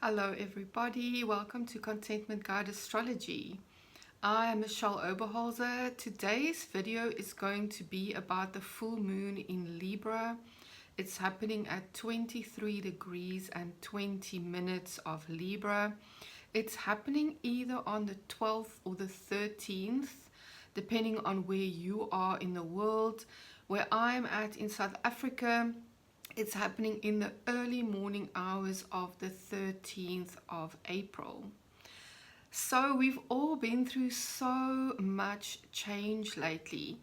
Hello everybody, welcome to Contentment Guide Astrology. I am Michelle Oberholzer. Today's video is going to be about the full moon in Libra. It's happening at 23 degrees and 20 minutes of Libra. It's happening either on the 12th or the 13th, depending on where you are in the world. Where I'm at in South Africa, it's happening in the early morning hours of the 13th of April. So we've all been through so much change lately,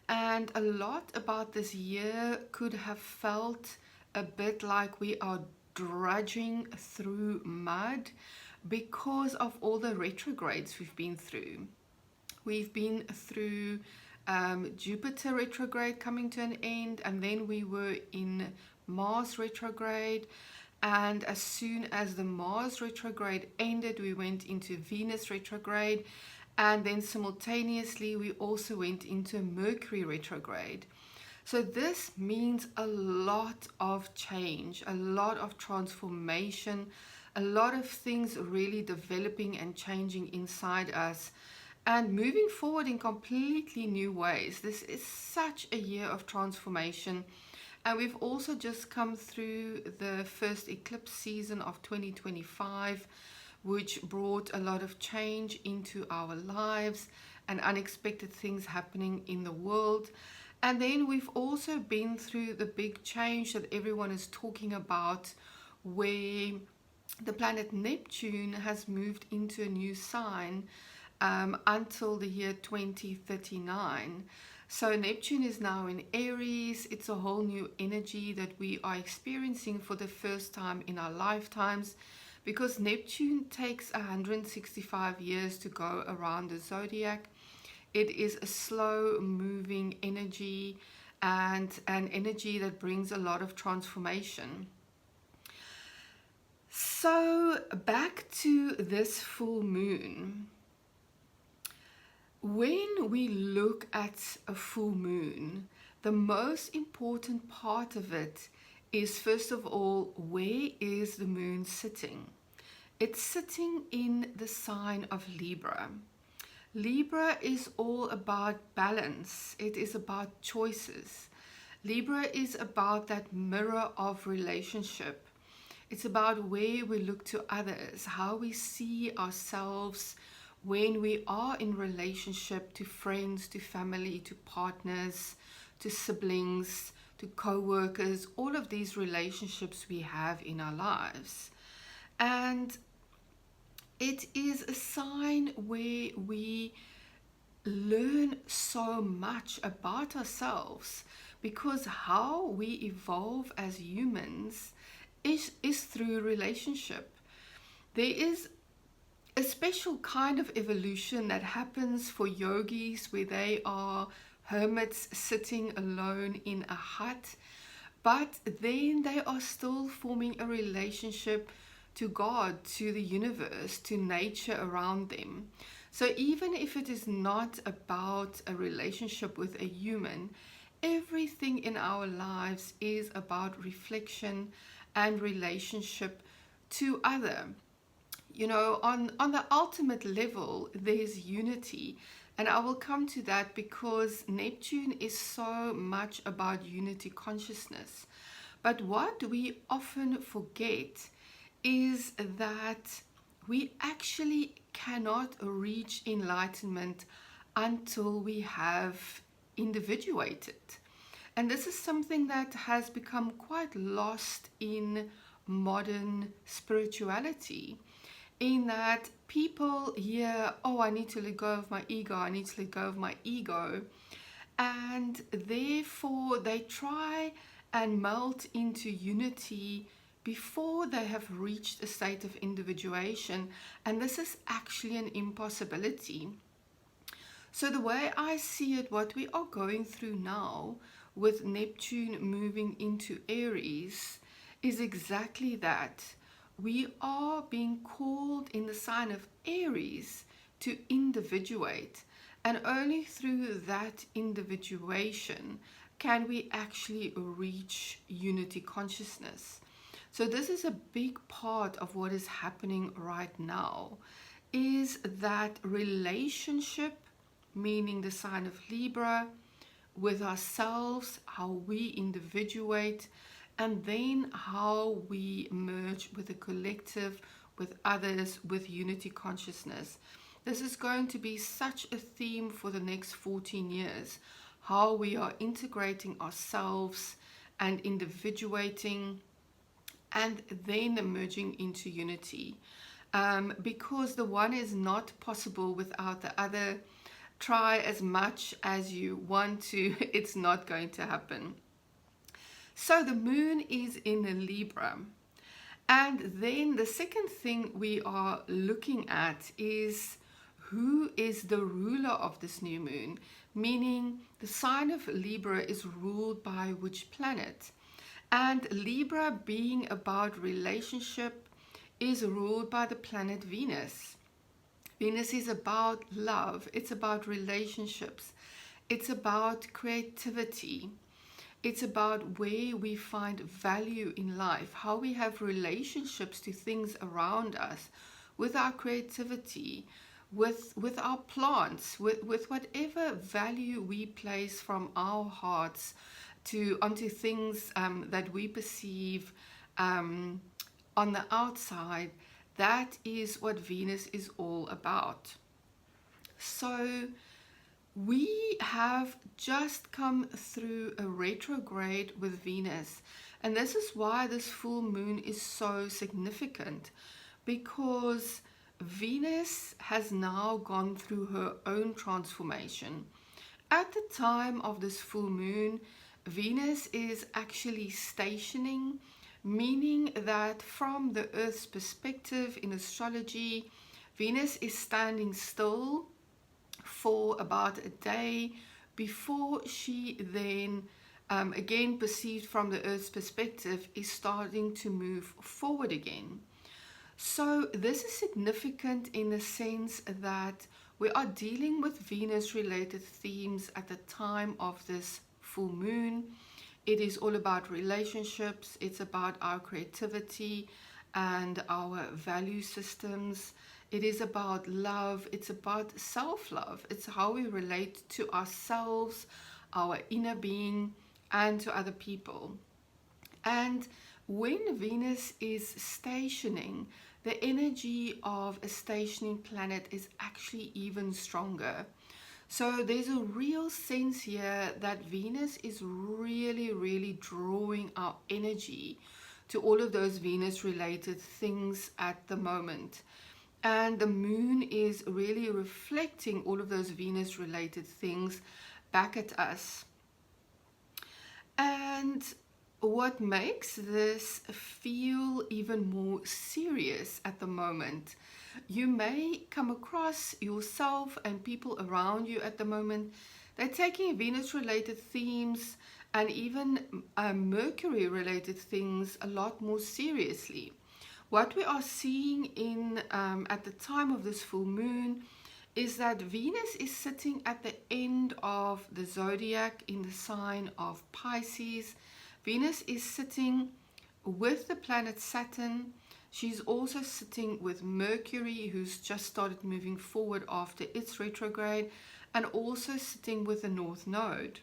and a lot about this year could have felt a bit like we are drudging through mud because of all the retrogrades we've been through. We've been through Jupiter retrograde coming to an end, and then we were in Mars retrograde, and as soon as the Mars retrograde ended, we went into Venus retrograde, and then simultaneously we also went into Mercury retrograde. So this means a lot of change, a lot of transformation, a lot of things really developing and changing inside us and moving forward in completely new ways. This is such a year of transformation. And we've also just come through the first eclipse season of 2025, which brought a lot of change into our lives and unexpected things happening in the world. And then we've also been through the big change that everyone is talking about, where the planet Neptune has moved into a new sign until the year 2039. So Neptune is now in Aries. It's a whole new energy that we are experiencing for the first time in our lifetimes, because Neptune takes 165 years to go around the zodiac. It is a slow moving energy and an energy that brings a lot of transformation. So back to this full moon. When we look at a full moon, the most important part of it is, first of all, where is the moon sitting? It's sitting in the sign of Libra. Libra is all about balance. It is about choices. Libra is about that mirror of relationship. It's about where we look to others, how we see ourselves when we are in relationship to friends, to family, to partners, to siblings, to co-workers, all of these relationships we have in our lives. And it is a sign where we learn so much about ourselves, because how we evolve as humans is through relationship. There is a special kind of evolution that happens for yogis, where they are hermits sitting alone in a hut, but then they are still forming a relationship to God, to the universe, to nature around them. So even if it is not about a relationship with a human, everything in our lives is about reflection and relationship to other. You know, on the ultimate level, there's unity. And I will come to that, because Neptune is so much about unity consciousness. But what we often forget is that we actually cannot reach enlightenment until we have individuated. And this is something that has become quite lost in modern spirituality, in that people hear, oh, I need to let go of my ego, I need to let go of my ego, and therefore they try and melt into unity before they have reached a state of individuation, and this is actually an impossibility. So the way I see it, what we are going through now with Neptune moving into Aries is exactly that. We are being called in the sign of Aries to individuate, and only through that individuation can we actually reach unity consciousness. So this is a big part of what is happening right now, is that relationship, meaning the sign of Libra, with ourselves, how we individuate, and then how we merge with the collective, with others, with unity consciousness. This is going to be such a theme for the next 14 years, how we are integrating ourselves and individuating and then emerging into unity. Because the one is not possible without the other. Try as much as you want to, it's not going to happen. So the moon is in a Libra. And then the second thing we are looking at is who is the ruler of this new moon, meaning the sign of Libra is ruled by which planet. And Libra, being about relationship, is ruled by the planet Venus. Venus is about love, it's about relationships, it's about creativity, it's about where we find value in life, how we have relationships to things around us, with our creativity, with our plants, with whatever value we place from our hearts onto things that we perceive on the outside. That is what Venus is all about. So we have just come through a retrograde with Venus, and this is why this full moon is so significant, because Venus has now gone through her own transformation. At the time of this full moon, Venus is actually stationing, meaning that from the Earth's perspective in astrology, Venus is standing still for about a day before she then, again perceived from the Earth's perspective, is starting to move forward again. So this is significant in the sense that we are dealing with Venus-related themes at the time of this full moon. It is all about relationships, it's about our creativity and our value systems. It is about love, it's about self-love. It's how we relate to ourselves, our inner being, and to other people. And when Venus is stationing, the energy of a stationing planet is actually even stronger. So there's a real sense here that Venus is really drawing our energy to all of those Venus-related things at the moment. And the moon is really reflecting all of those Venus-related things back at us. And what makes this feel even more serious at the moment, you may come across yourself and people around you at the moment, they're taking Venus-related themes and even Mercury-related things a lot more seriously. What we are seeing at the time of this full moon is that Venus is sitting at the end of the zodiac in the sign of Pisces. Venus is sitting with the planet Saturn. She's also sitting with Mercury, who's just started moving forward after its retrograde, and also sitting with the North Node.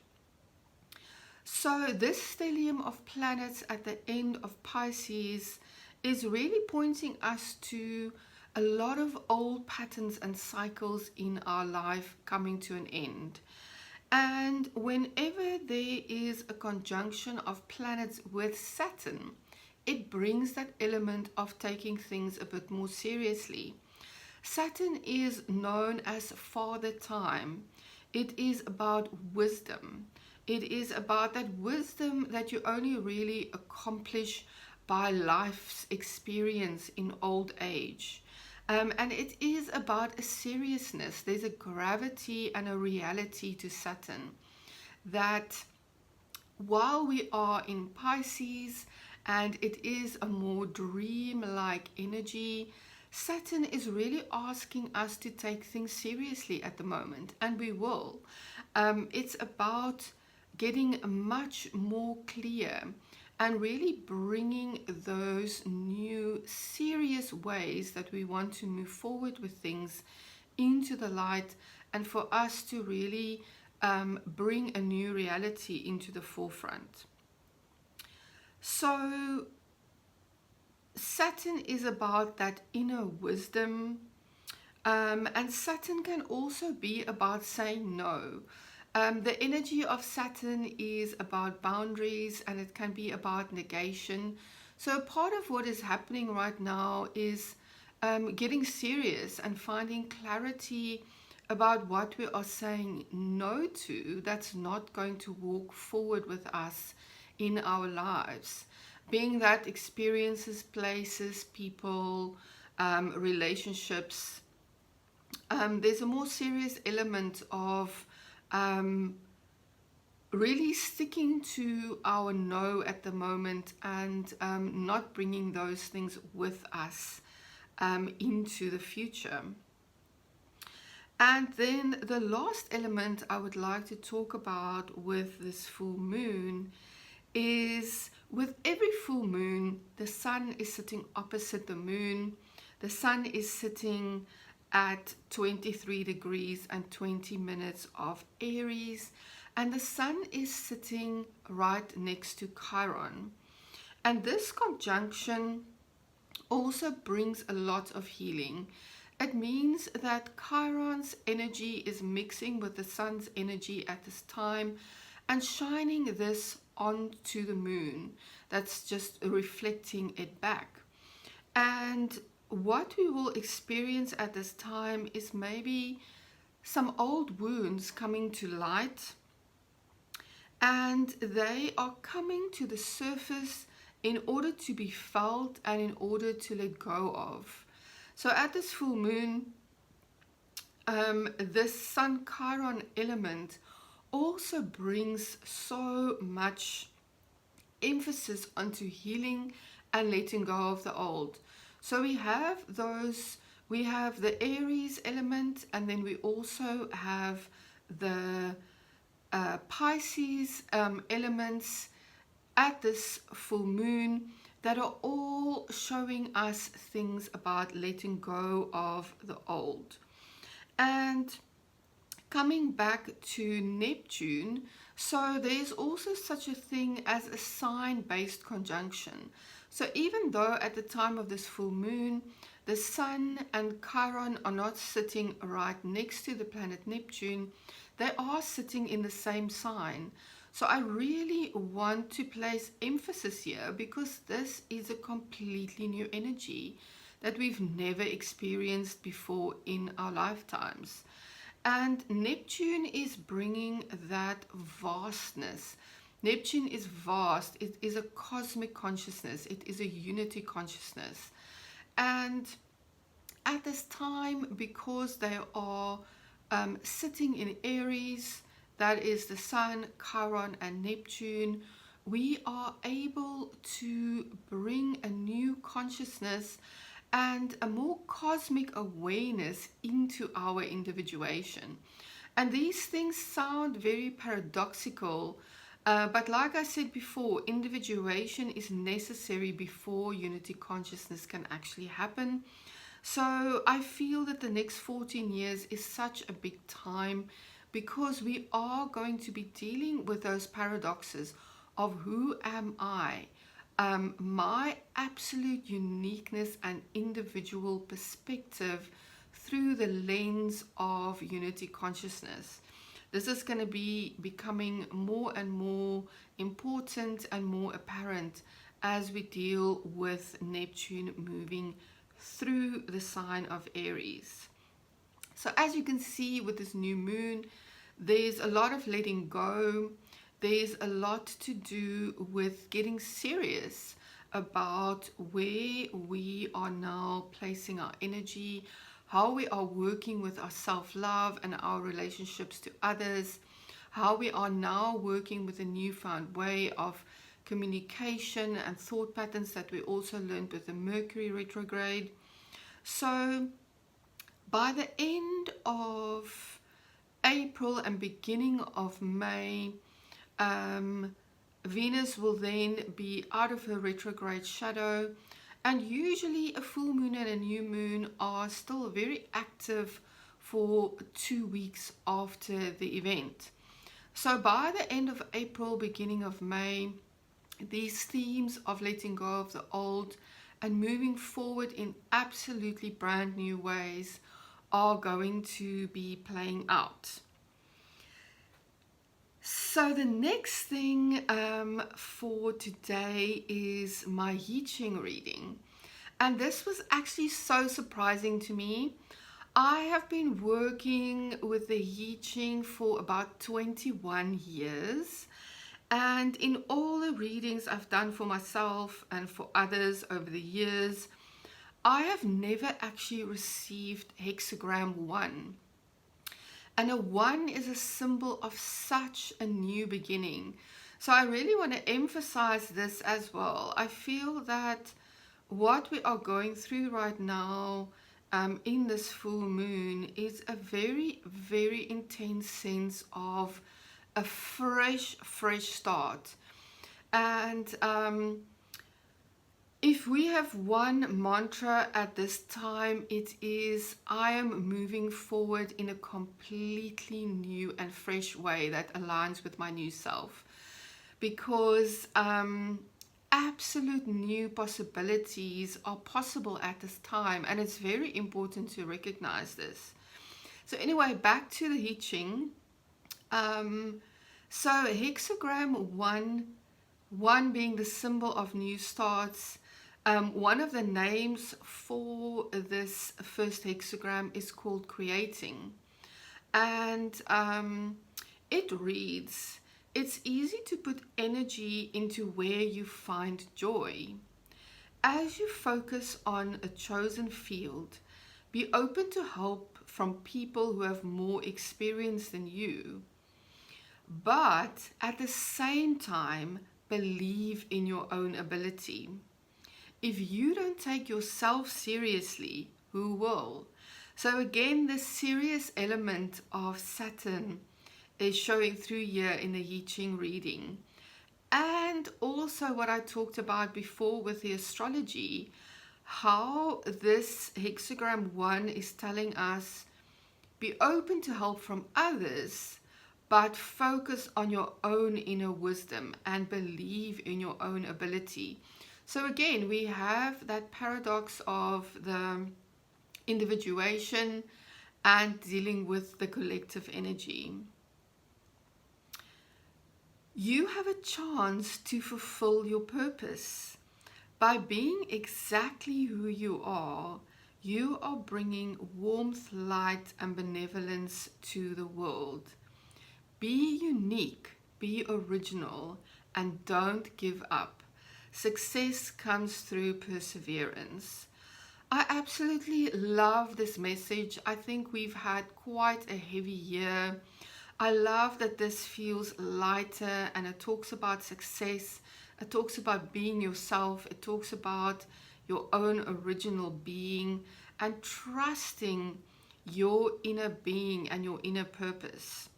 So this stellium of planets at the end of Pisces is really pointing us to a lot of old patterns and cycles in our life coming to an end. And whenever there is a conjunction of planets with Saturn, it brings that element of taking things a bit more seriously. Saturn is known as Father Time. It is about wisdom. It is about that wisdom that you only really accomplish by life's experience in old age. And it is about a seriousness. There's a gravity and a reality to Saturn, that while we are in Pisces and it is a more dream-like energy, Saturn is really asking us to take things seriously at the moment, and we will. It's about getting much more clear and really bringing those new serious ways that we want to move forward with things into the light, and for us to really bring a new reality into the forefront. So Saturn is about that inner wisdom, and Saturn can also be about saying no. The energy of Saturn is about boundaries, and it can be about negation. So part of what is happening right now is getting serious and finding clarity about what we are saying no to that's not going to walk forward with us in our lives. Being that experiences, places, people, relationships, there's a more serious element of really sticking to our no at the moment, and not bringing those things with us into the future. And then the last element I would like to talk about with this full moon is, with every full moon, the sun is sitting opposite the moon. The sun is sitting at 23 degrees and 20 minutes of Aries, and the sun is sitting right next to Chiron. And this conjunction also brings a lot of healing. It means that Chiron's energy is mixing with the sun's energy at this time and shining this onto the moon. That's just reflecting it back. And what we will experience at this time is maybe some old wounds coming to light, and they are coming to the surface in order to be felt and in order to let go of. So at this full moon, this Sun Chiron element also brings so much emphasis onto healing and letting go of the old. So we have the Aries element, and then we also have the Pisces elements at this full moon, that are all showing us things about letting go of the old. And coming back to Neptune, so there's also such a thing as a sign-based conjunction. So even though at the time of this full moon, the Sun and Chiron are not sitting right next to the planet Neptune, they are sitting in the same sign. So I really want to place emphasis here, because this is a completely new energy that we've never experienced before in our lifetimes. And Neptune is bringing that vastness. Neptune is vast. It is a cosmic consciousness. It is a unity consciousness. And at this time, because they are sitting in Aries, that is the Sun, Chiron, and Neptune, we are able to bring a new consciousness and a more cosmic awareness into our individuation. And these things sound very paradoxical, but like I said before, individuation is necessary before unity consciousness can actually happen. So I feel that the next 14 years is such a big time, because we are going to be dealing with those paradoxes of who am I, my absolute uniqueness and individual perspective through the lens of unity consciousness. This is going to be becoming more and more important and more apparent as we deal with Neptune moving through the sign of Aries. So as you can see with this new moon, there's a lot of letting go. There's a lot to do with getting serious about where we are now placing our energy, how we are working with our self-love and our relationships to others, how we are now working with a newfound way of communication and thought patterns that we also learned with the Mercury retrograde. So by the end of April and beginning of May, Venus will then be out of her retrograde shadow, and usually a full moon and a new moon are still very active for 2 weeks after the event. So by the end of April, beginning of May, these themes of letting go of the old and moving forward in absolutely brand new ways are going to be playing out. So the next thing for today is my Ching reading. And this was actually so surprising to me. I have been working with the Ching for about 21 years. And in all the readings I've done for myself and for others over the years, I have never actually received hexagram 1. And a 1 is a symbol of such a new beginning. So I really want to emphasize this as well. I feel that what we are going through right now in this full moon is a very, very intense sense of a fresh start. And if we have one mantra at this time, it is, I am moving forward in a completely new and fresh way that aligns with my new self. Because absolute new possibilities are possible at this time, and it's very important to recognize this. So anyway, back to the Ching. So hexagram 1 being the symbol of new starts. One of the names for this first hexagram is called creating. And it reads, it's easy to put energy into where you find joy. As you focus on a chosen field, be open to help from people who have more experience than you. But at the same time, believe in your own ability. If you don't take yourself seriously, who will? So again, the serious element of Saturn is showing through here in the Ching reading. And also what I talked about before with the astrology, how this hexagram 1 is telling us, be open to help from others, but focus on your own inner wisdom and believe in your own ability. So again, we have that paradox of the individuation and dealing with the collective energy. You have a chance to fulfill your purpose. By being exactly who you are bringing warmth, light, and benevolence to the world. Be unique, be original, and don't give up. Success comes through perseverance. I absolutely love this message. I think we've had quite a heavy year. I love that this feels lighter, and it talks about success. It talks about being yourself. It talks about your own original being and trusting your inner being and your inner purpose.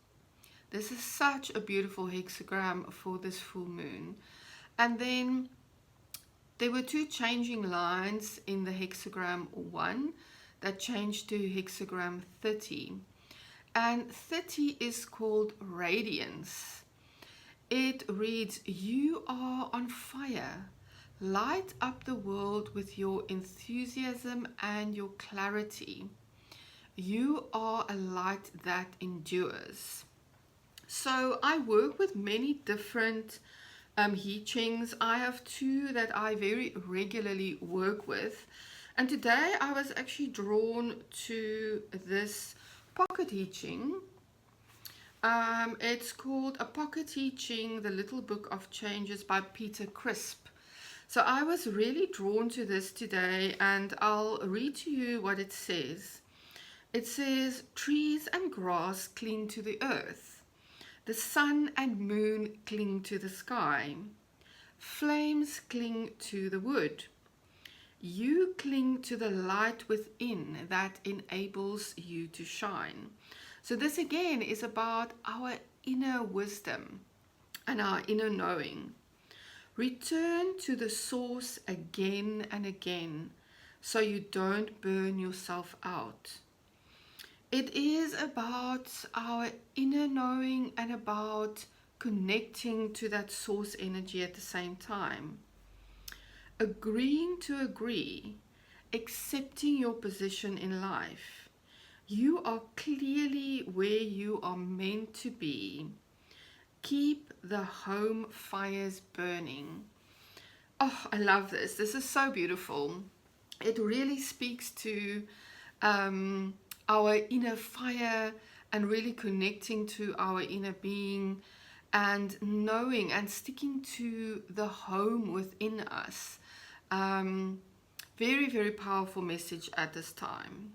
This is such a beautiful hexagram for this full moon. And then there were 2 changing lines in the hexagram 1 that changed to hexagram 30. And 30 is called radiance. It reads, you are on fire. Light up the world with your enthusiasm and your clarity. You are a light that endures. So I work with many different Chings. I have 2 that I very regularly work with. And today I was actually drawn to this pocket Ching. It's called A Pocket Ching, The Little Book of Changes by Peter Crisp. So I was really drawn to this today, and I'll read to you what it says. It says, trees and grass cling to the earth. The sun and moon cling to the sky. Flames cling to the wood. You cling to the light within that enables you to shine. So this again is about our inner wisdom and our inner knowing. Return to the source again and again so you don't burn yourself out. It is about our inner knowing and about connecting to that source energy at the same time. Agreeing to agree, accepting your position in life. You are clearly where you are meant to be. Keep the home fires burning. Oh, I love this. This is so beautiful. It really speaks to our inner fire and really connecting to our inner being and knowing and sticking to the home within us. Very, very powerful message at this time.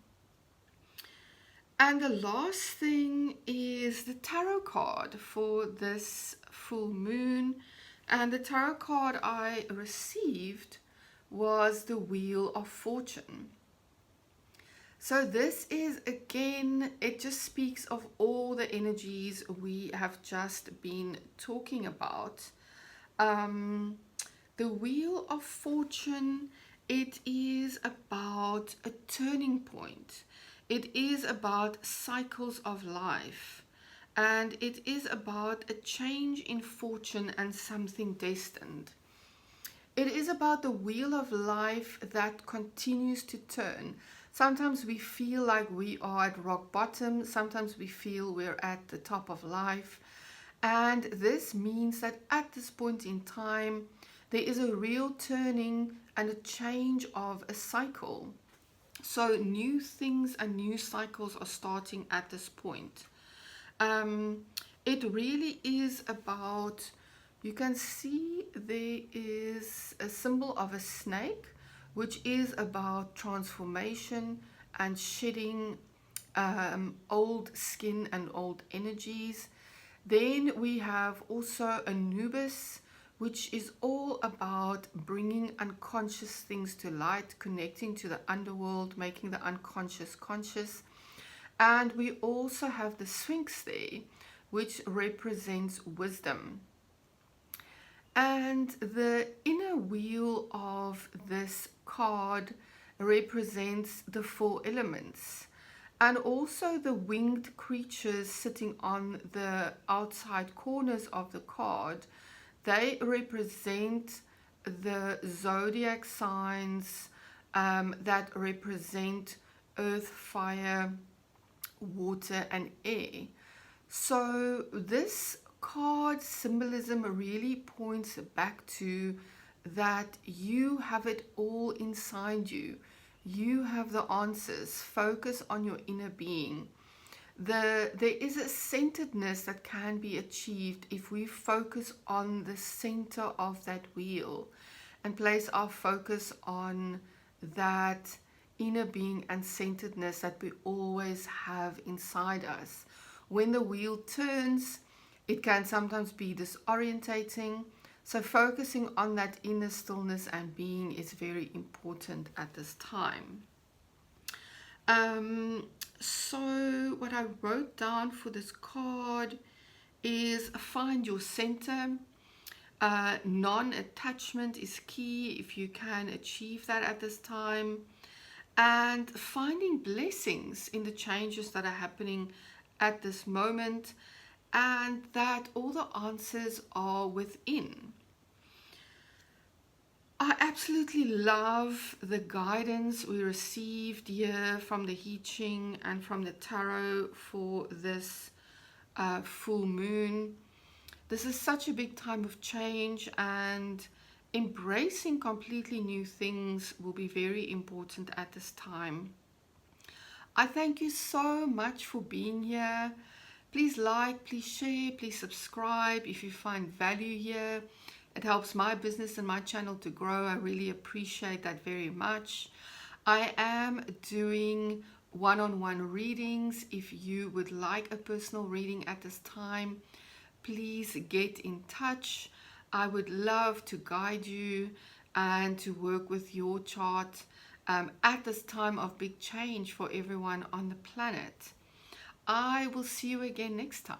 And the last thing is the tarot card for this full moon. And the tarot card I received was the Wheel of Fortune. So this is, again, it just speaks of all the energies we have just been talking about. The Wheel of Fortune, it is about a turning point. It is about cycles of life. And it is about a change in fortune and something destined. It is about the wheel of life that continues to turn. Sometimes we feel like we are at rock bottom. Sometimes we feel we're at the top of life. And this means that at this point in time, there is a real turning and a change of a cycle. So new things and new cycles are starting at this point. It really is about, you can see there is a symbol of a snake, which is about transformation and shedding old skin and old energies. Then we have also Anubis, which is all about bringing unconscious things to light, connecting to the underworld, making the unconscious conscious. And we also have the Sphinx there, which represents wisdom. And the inner wheel of this card represents the 4 elements. And also the winged creatures sitting on the outside corners of the card, they represent the zodiac signs that represent earth, fire, water and air. So this card symbolism really points back to that you have it all inside you. You have the answers. Focus on your inner being. There is a centeredness that can be achieved if we focus on the center of that wheel and place our focus on that inner being and centeredness that we always have inside us. When the wheel turns, it can sometimes be disorientating. So focusing on that inner stillness and being is very important at this time. So what I wrote down for this card is find your center. Non-attachment is key if you can achieve that at this time. And finding blessings in the changes that are happening at this moment, and that all the answers are within. I absolutely love the guidance we received here from the Ching and from the tarot for this full moon. This is such a big time of change, and embracing completely new things will be very important at this time. I thank you so much for being here. Please like, please share, please subscribe if you find value here. It helps my business and my channel to grow. I really appreciate that very much. I am doing one-on-one readings. If you would like a personal reading at this time, please get in touch. I would love to guide you and to work with your chart at this time of big change for everyone on the planet. I will see you again next time.